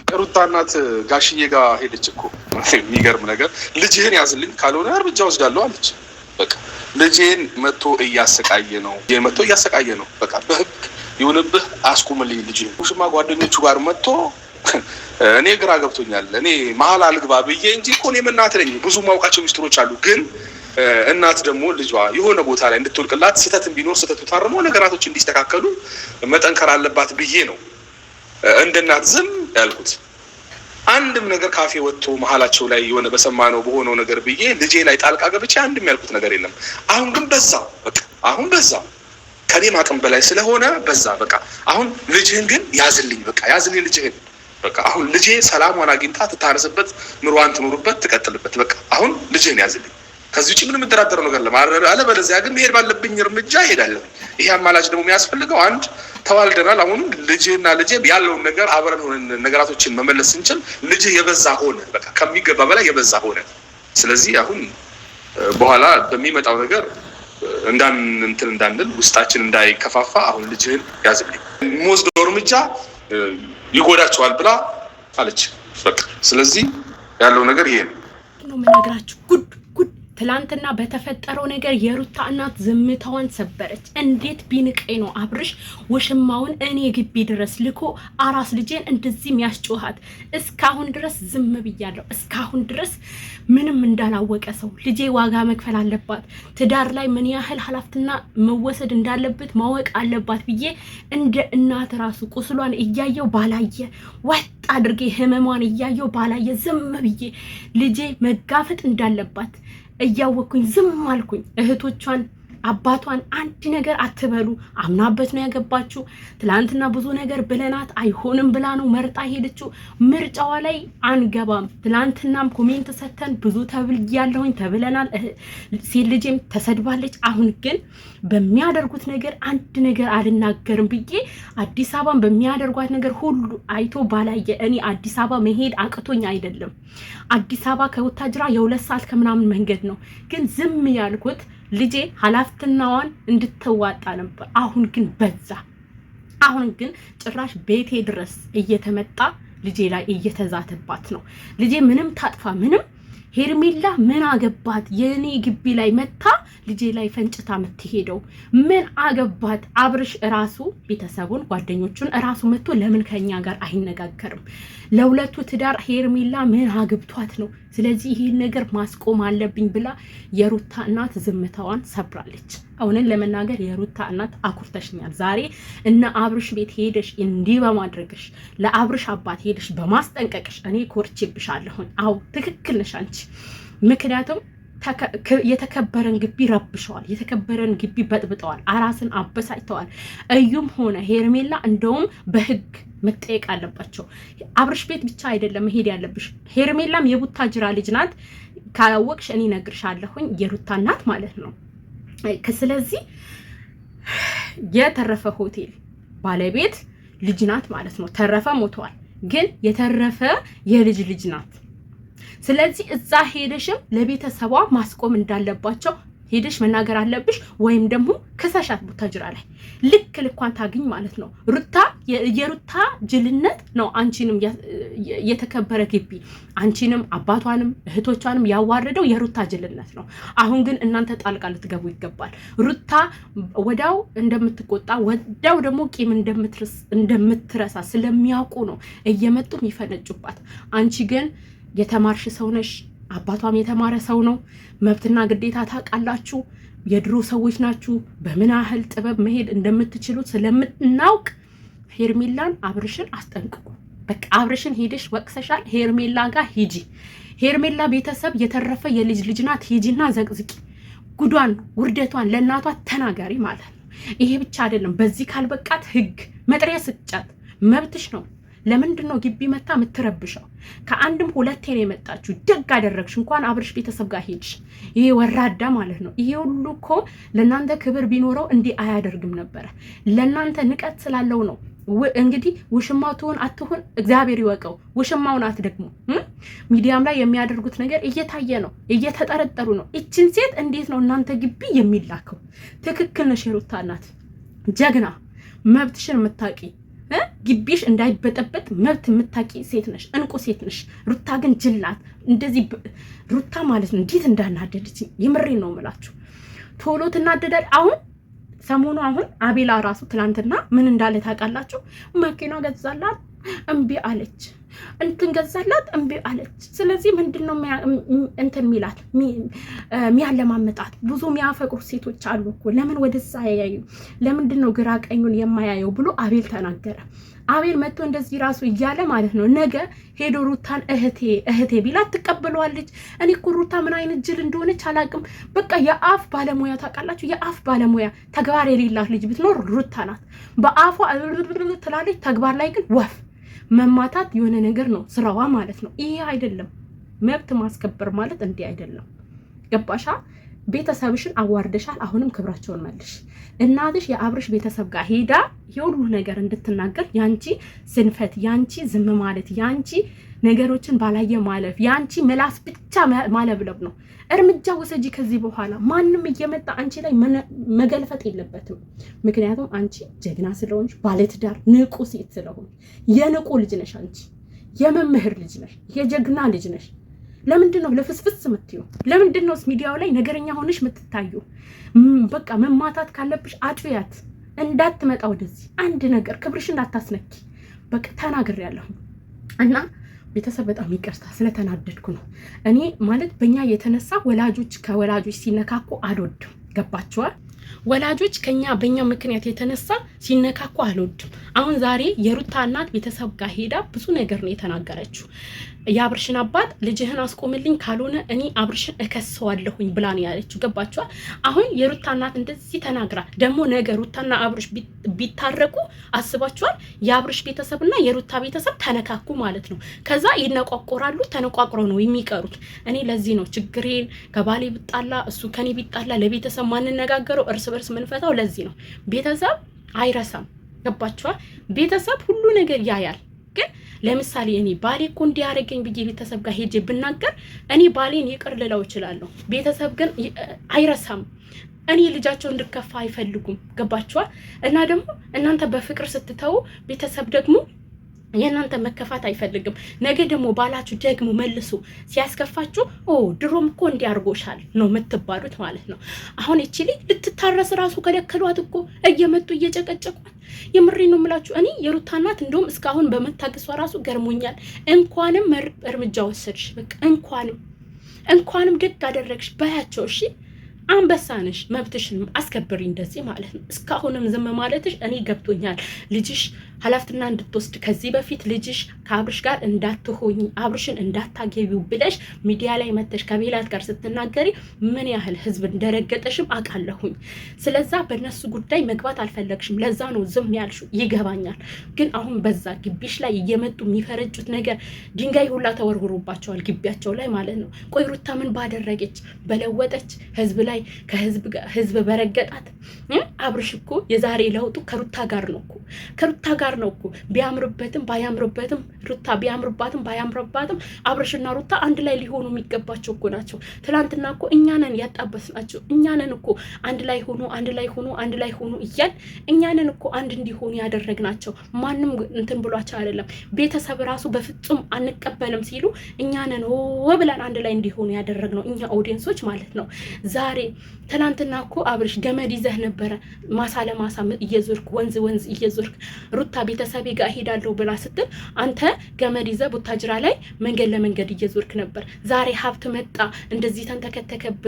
ሩታ እናት ጋሽዬ ጋር ሄደች እኮ። የሚገርም ነገር ልጅህን ያዝልኝ ካልሆነ እርምጃ ወስዳለሁ አለች። በቃ ልጄን መጥቶ እያሰቃየ ነው። በቃ በህግ ይሁንብህ አስቁምልኝ ልጅህን። ውሽማ ጓደኞቹ ጋር መጥቶ እኔ ግራ ገብቶኛል። እኔ መሀል አልግባ ብዬ እንጂ እኮ እኔም እናት ነኝ። ብዙ ማውቃቸው ሚስጥሮች አሉ። ግን እናት ደግሞ ልጇ የሆነ ቦታ ላይ እንድትወልቅላት ስህተትን ቢኖር ስህተቱ ታርሞ ነገራቶች እንዲስተካከሉ መጠንከር አለባት ብዬ ነው እንደ እናት ዝም ያልኩት። አንድም ነገር ካፌ ወጥቶ መሀላቸው ላይ የሆነ በሰማነው በሆነው ነገር ብዬ ልጄ ላይ ጣልቃ ገብቼ አንድም ያልኩት ነገር የለም። አሁን ግን በዛ። በቃ አሁን በዛ ከኔም አቅም በላይ ስለሆነ በዛ። በቃ አሁን ልጅህን ግን ያዝልኝ፣ በቃ ያዝልኝ ልጅህን። በቃ አሁን ልጄ ሰላሟን አግኝታ ትታረስበት፣ ኑሯን ትኖርበት፣ ትቀጥልበት። በቃ አሁን ልጅህን ያዝልኝ። ከዚህ ውጭ ምንም የምደራደረው ነገር ለማረረ አለ። በለዚያ ግን መሄድ ባለብኝ እርምጃ እሄዳለሁ። ይሄ አማላጭ ደግሞ የሚያስፈልገው አንድ ተዋልደናል። አሁን ልጅና ልጄ ያለውን ነገር አብረን ሆነን ነገራቶችን መመለስ ስንችል ልጅህ የበዛ ሆነ፣ በቃ ከሚገባ በላይ የበዛ ሆነ። ስለዚህ አሁን በኋላ በሚመጣው ነገር እንዳንል ውስጣችን እንዳይከፋፋ አሁን ልጅህን ያዝልኝ። የምወስደው እርምጃ ይጎዳቸዋል ብላ አለች። በቃ ስለዚህ ያለው ነገር ይሄ ነው የምነግራችሁ። ጉድ ትላንትና በተፈጠረው ነገር የሩታ እናት ዝምታዋን ሰበረች። እንዴት ቢንቀኝ ነው አብርሽ ወሽማውን እኔ ግቢ ድረስ ልኮ አራስ ልጄን እንደዚህ የሚያስጮሃት? እስካሁን ድረስ ዝም ብያለሁ። እስካሁን ድረስ ምንም እንዳላወቀ ሰው ልጄ ዋጋ መክፈል አለባት፣ ትዳር ላይ ምን ያህል ኃላፊነትና መወሰድ እንዳለበት ማወቅ አለባት ብዬ እንደ እናት ራሱ ቁስሏን እያየው ባላየ ወጥ አድርጌ ህመሟን እያየው ባላየ ዝም ብዬ ልጄ መጋፈጥ እንዳለባት እያወቅኩኝ ዝም አልኩኝ። እህቶቿን አባቷን አንድ ነገር አትበሉ፣ አምናበት ነው ያገባችው። ትላንትና ብዙ ነገር ብለናት አይሆንም ብላ ነው መርጣ ሄደችው። ምርጫዋ ላይ አንገባም። ትላንትናም ኮሜንት ሰተን ብዙ ተብያለሁኝ፣ ተብለናል። ሴት ልጄም ተሰድባለች። አሁን ግን በሚያደርጉት ነገር አንድ ነገር አልናገርም ብዬ አዲስ አበባን በሚያደርጓት ነገር ሁሉ አይቶ ባላየ እኔ አዲስ አበባ መሄድ አቅቶኝ አይደለም። አዲስ አበባ ከወታጅራ የ2 ሰዓት ከምናምን መንገድ ነው። ግን ዝም ያልኩት ልጄ ኃላፊነቷን እንድትዋጣ ነበር። አሁን ግን በዛ። አሁን ግን ጭራሽ ቤቴ ድረስ እየተመጣ ልጄ ላይ እየተዛተባት ነው። ልጄ ምንም ታጥፋ ምንም ሄርሜላ ምን አገባት? የኔ ግቢ ላይ መታ ልጄ ላይ ፈንጭታ የምትሄደው ምን አገባት? አብርሽ እራሱ ቤተሰቡን ጓደኞቹን እራሱ መጥቶ ለምን ከኛ ጋር አይነጋገርም? ለሁለቱ ትዳር ሄርሜላ ምን አግብቷት ነው? ስለዚህ ይህን ነገር ማስቆም አለብኝ ብላ የሩታ እናት ዝምታዋን ሰብራለች። አሁንን ለመናገር የሩታ እናት አኩርተሽኛል። ዛሬ እነ አብርሽ ቤት ሄደሽ እንዲህ በማድረግሽ ለአብርሽ አባት ሄደሽ በማስጠንቀቅሽ እኔ ኮርቼብሻለሁኝ። አዎ ትክክል ነሽ አንቺ። ምክንያቱም የተከበረን ግቢ ረብሸዋል፣ የተከበረን ግቢ በጥብጠዋል፣ አራስን አበሳጭተዋል። እዩም ሆነ ሄርሜላ እንደውም በህግ መጠየቅ አለባቸው። አብርሽ ቤት ብቻ አይደለም መሄድ ያለብሽ። ሄርሜላም የቡታጅራ ልጅ ናት። ካላወቅሽ እኔ እነግርሻለሁኝ፣ የሩታ እናት ማለት ነው። ስለዚህ የተረፈ ሆቴል ባለቤት ልጅ ናት ማለት ነው። ተረፈ ሞተዋል፣ ግን የተረፈ የልጅ ልጅ ናት። ስለዚህ እዛ ሄደሽም ለቤተሰቧ ማስቆም እንዳለባቸው ሄደሽ መናገር አለብሽ። ወይም ደግሞ ከሳሻት ቡታጅራ ላይ ልክ ልኳን ታግኝ ማለት ነው። ሩታ የሩታ ጅልነት ነው አንቺንም የተከበረ ግቢ አንቺንም አባቷንም እህቶቿንም ያዋረደው የሩታ ጅልነት ነው። አሁን ግን እናንተ ጣልቃ ልትገቡ ይገባል። ሩታ ወዳው እንደምትቆጣ ወዳው ደግሞ ቂም እንደምትረሳ ስለሚያውቁ ነው እየመጡ የሚፈነጩባት። አንቺ ግን የተማርሽ ሰው ነሽ፣ አባቷም የተማረ ሰው ነው። መብትና ግዴታ ታውቃላችሁ። የድሮ ሰዎች ናችሁ። በምን ያህል ጥበብ መሄድ እንደምትችሉ ስለምናውቅ ሄርሜላን አብርሽን አስጠንቅቁ። በቃ አብርሽን ሄደሽ ወቅሰሻል፣ ሄርሜላ ጋር ሂጂ። ሄርሜላ ቤተሰብ የተረፈ የልጅ ልጅ ናት። ሂጂና ዘቅዝቂ፣ ጉዷን ውርደቷን ለእናቷ ተናገሪ ማለት ነው። ይሄ ብቻ አይደለም። በዚህ ካልበቃት ህግ መጥሪያ ስጫት፣ መብትሽ ነው። ለምንድን ነው ግቢ መታ የምትረብሸው? ከአንድም ሁለቴ ነው የመጣችሁ። ደግ አደረግሽ። እንኳን አብርሽ ቤተሰብ ጋር ሄድሽ። ይሄ ወራዳ ማለት ነው። ይሄ ሁሉ እኮ ለእናንተ ክብር ቢኖረው እንዲህ አያደርግም ነበረ። ለእናንተ ንቀት ስላለው ነው። እንግዲህ ውሽማው ትሆን አትሆን እግዚአብሔር ይወቀው። ውሽማው ናት ደግሞ ሚዲያም ላይ የሚያደርጉት ነገር እየታየ ነው። እየተጠረጠሩ ነው። እችን ሴት እንዴት ነው እናንተ ግቢ የሚላከው? ትክክል ነሽ የሩታ እናት ጀግና፣ መብትሽን የምታውቂ ግቢሽ እንዳይበጠበጥ መብት የምታቂ ሴት ነሽ፣ እንቁ ሴት ነሽ። ሩታ ግን ጅላት እንደዚህ ሩታ ማለት ነው እንዴት እንዳናደደች የምሬን ነው የምላችሁ። ቶሎ ትናደዳል። ሰሞኑ አቤላ ራሱ ትናንትና ምን እንዳለ ታውቃላችሁ? መኪና ገዛላት እምቢ አለች፣ እንትን ገዛላት እምቢ አለች። ስለዚህ ምንድነው እንትን ሚላት ሚያለማመጣት? ብዙ ሚያፈቅሩ ሴቶች አሉ እኮ ለምን ወደዛ ያያዩ? ለምንድነው ግራ ቀኙን የማያየው ብሎ አቤል ተናገረ። አቤል መጥቶ እንደዚህ ራሱ እያለ ማለት ነው ነገ ሄዶ ሩታን እህቴ ቢላት ትቀበለዋለች። እኔ እኮ ሩታ ምን አይነት ጅል እንደሆነች አላውቅም። በቃ የአፍ ባለሙያ ታውቃላችሁ፣ የአፍ ባለሙያ ተግባር የሌላት ልጅ ብትኖር ሩታ ናት። በአፏ ትላለች፣ ተግባር ላይ ግን ወፍ መማታት የሆነ ነገር ነው ስራዋ ማለት ነው። ይሄ አይደለም መብት ማስከበር ማለት እንዲህ አይደለም። ገባሻ? ቤተሰብሽን አዋርደሻል። አሁንም ክብራቸውን መልሽ። እናትሽ የአብርሽ ቤተሰብ ጋር ሄዳ የሁሉ ነገር እንድትናገር ያንቺ ስንፈት፣ ያንቺ ዝም ማለት፣ ያንቺ ነገሮችን ባላየ ማለፍ፣ ያንቺ ምላስ ብቻ ማለብለብ ነው። እርምጃ ወሰጂ። ከዚህ በኋላ ማንም እየመጣ አንቺ ላይ መገልፈጥ የለበትም። ምክንያቱም አንቺ ጀግና ስለሆንሽ፣ ባለትዳር ንቁ ሴት ስለሆንሽ፣ የንቁ ልጅ ነሽ። አንቺ የመምህር ልጅ ነሽ፣ የጀግና ልጅ ነሽ። ለምንድን ነው ለፍስፍስ የምትዩ? ለምንድን ነው ሚዲያው ላይ ነገረኛ ሆነሽ የምትታዩ? በቃ መማታት ካለብሽ አጥያት፣ እንዳትመጣ ወደዚህ አንድ ነገር ክብርሽ እንዳታስነኪ። በቃ ተናግሬያለሁ እና ቤተሰብ በጣም ይቅርታ ስለተናደድኩ ነው። እኔ ማለት በእኛ የተነሳ ወላጆች ከወላጆች ሲነካኩ አልወድም። ገባችኋል? ወላጆች በእኛ ምክንያት የተነሳ ሲነካኩ አልወድም። አሁን ዛሬ የሩታ እናት ቤተሰብ ጋር ሄዳ ብዙ ነገር ነው የተናገረችው። የአብርሽን አባት ልጅህን አስቆምልኝ ካልሆነ እኔ አብርሽን እከሰዋለሁኝ ብላ ነው ያለችው። ገባችኋል? አሁን የሩታ እናት እንደዚህ ተናግራ ደግሞ ነገ ሩታና አብርሽ ቢታረቁ አስባችኋል? የአብርሽ ቤተሰብና የሩታ ቤተሰብ ተነካኩ ማለት ነው። ከዛ ይነቋቆራሉ። ተነቋቁረው ነው የሚቀሩት። እኔ ለዚህ ነው ችግሬን ከባሌ ቢጣላ እሱ ከኔ ቢጣላ ለቤተሰብ ማንነጋገረው እርስ በርስ ምንፈታው ለዚህ ነው። ቤተሰብ አይረሳም። ገባችኋል? ቤተሰብ ሁሉ ነገር ያያል። ግን ለምሳሌ እኔ ባሌ እኮ እንዲያረገኝ ብዬ ቤተሰብ ጋር ሄጄ ብናገር እኔ ባሌን ይቅር ልለው እችላለሁ። ቤተሰብ ግን አይረሳም። እኔ ልጃቸው እንድከፋ አይፈልጉም። ገባችኋል? እና ደግሞ እናንተ በፍቅር ስትተው ቤተሰብ ደግሞ የእናንተ መከፋት አይፈልግም። ነገ ደግሞ ባላችሁ ደግሞ መልሶ ሲያስከፋችሁ ድሮም እኮ እንዲያርጎሻል ነው የምትባሉት ማለት ነው። አሁን እቺ ልጅ ልትታረስ ራሱ ከለከሏት እኮ እየመጡ እየጨቀጨቋት። የምሬ ነው የምላችሁ። እኔ የሩታ እናት እንደውም እስካሁን በመታገሷ ራሱ ገርሞኛል። እንኳንም እርምጃ ወሰድሽ። በቃ እንኳንም ደግ አደረግሽ በያቸው። እሺ አንበሳ ነሽ፣ መብትሽን አስከብሪ እንደዚህ ማለት ነው። እስካሁንም ዝም ማለትሽ እኔ ገብቶኛል። ልጅሽ ኃላፊነትና እንድትወስድ ከዚህ በፊት ልጅሽ ከአብርሽ ጋር እንዳትሆኝ አብርሽን እንዳታገቢው ብለሽ ሚዲያ ላይ መተሽ ከቤላት ጋር ስትናገሪ ምን ያህል ህዝብ እንደረገጠሽም አውቃለሁኝ። ስለዛ በእነሱ ጉዳይ መግባት አልፈለግሽም። ለዛ ነው ዝም ያልሽው፣ ይገባኛል። ግን አሁን በዛ ግቢሽ ላይ እየመጡ የሚፈረጁት ነገር ድንጋይ ሁላ ተወርውሮባቸዋል ግቢያቸው ላይ ማለት ነው። ቆይ ሩታ ምን ባደረገች በለወጠች ህዝብ ላይ ህዝብ በረገጣት? አብርሽ እኮ የዛሬ ለውጡ ከሩታ ጋር ነው እኮ ቢያምርበትም ባያምርበትም ሩታ ቢያምርባትም ባያምርባትም አብርሽና ሩታ አንድ ላይ ሊሆኑ የሚገባቸው እኮ ናቸው። ትላንትና እኮ እኛንን ያጣበስናቸው፣ እኛንን እኮ አንድ ላይ ሆኑ እያል እኛንን እኮ አንድ እንዲሆኑ ያደረግናቸው። ማንም እንትን ብሏቸው አይደለም። ቤተሰብ ራሱ በፍጹም አንቀበልም ሲሉ እኛንን ብለን አንድ ላይ እንዲሆኑ ያደረግነው እኛ ኦዲየንሶች ማለት ነው። ዛሬ ትናንትና እኮ አብርሽ ገመድ ይዘህ ነበረ ማሳ ለማሳ እየዞርክ ወንዝ እየዞርክ ሩታ ቤተሰቤ ጋር ሄዳለሁ ብላ ስትል አንተ ገመድ ይዘህ ቡታጅራ ላይ መንገድ ለመንገድ እየዞርክ ነበር። ዛሬ ሀብት መጣ እንደዚህ ተንተከተከብ።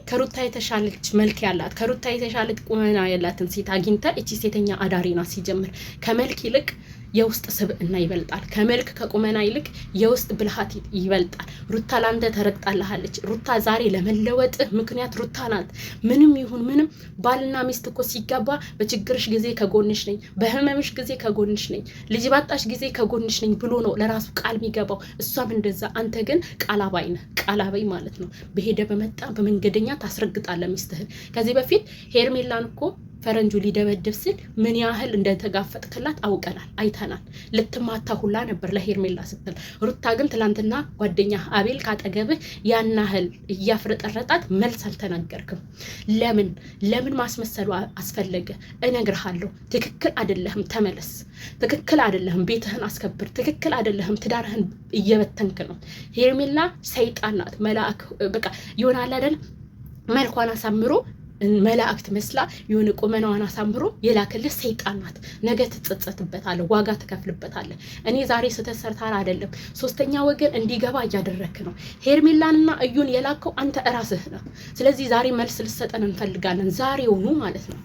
ከሩታ የተሻለች መልክ ያላት ከሩታ የተሻለች ቁመና ያላትን ሴት አግኝተህ እቺ ሴተኛ አዳሪ ናት። ሲጀምር ከመልክ ይልቅ የውስጥ ስብዕና ይበልጣል። ከመልክ ከቁመና ይልቅ የውስጥ ብልሃት ይበልጣል። ሩታ ላንተ ተረግጣለች። ሩታ ዛሬ ለመለወጥ ምክንያት ሩታ ናት። ምንም ይሁን ምንም ባልና ሚስት እኮ ሲጋባ በችግርሽ ጊዜ ከጎንሽ ነኝ፣ በህመምሽ ጊዜ ከጎንሽ ነኝ፣ ልጅ ባጣሽ ጊዜ ከጎንሽ ነኝ ብሎ ነው ለራሱ ቃል የሚገባው። እሷም እንደዛ። አንተ ግን ቃላባይ ነህ። ቃላባይ ማለት ነው በሄደ በመጣ በመንገደኛ ታስረግጣለህ ሚስትህን። ከዚህ በፊት ሄርሜላን እኮ ፈረንጁ ሊደበድብ ሲል ምን ያህል እንደተጋፈጥክላት አውቀናል፣ አይተናል። ልትማታ ሁላ ነበር ለሄርሜላ ስትል። ሩታ ግን ትላንትና ጓደኛ አቤል ካጠገብህ ያን ያህል እያፍረጠረጣት መልስ አልተናገርክም። ለምን ማስመሰሉ አስፈለገ? እነግርሃለሁ፣ ትክክል አይደለህም፣ ተመለስ። ትክክል አይደለህም፣ ቤትህን አስከብር። ትክክል አይደለህም፣ ትዳርህን እየበተንክ ነው። ሄርሜላ ሰይጣን ናት፣ መልአክ በቃ ይሆናል አይደል? መልኳን አሳምሮ መላእክት መስላ የሆነ ቁመናዋን አሳምሮ የላከልህ ሰይጣን ናት። ነገ ትጸጸትበታለህ፣ ዋጋ ትከፍልበታለህ። እኔ ዛሬ ስተሰርታራ አይደለም፣ ሶስተኛ ወገን እንዲገባ እያደረክ ነው። ሄርሜላንና እዩን የላከው አንተ እራስህ ነው። ስለዚህ ዛሬ መልስ ልሰጠን እንፈልጋለን፣ ዛሬውኑ ማለት ነው።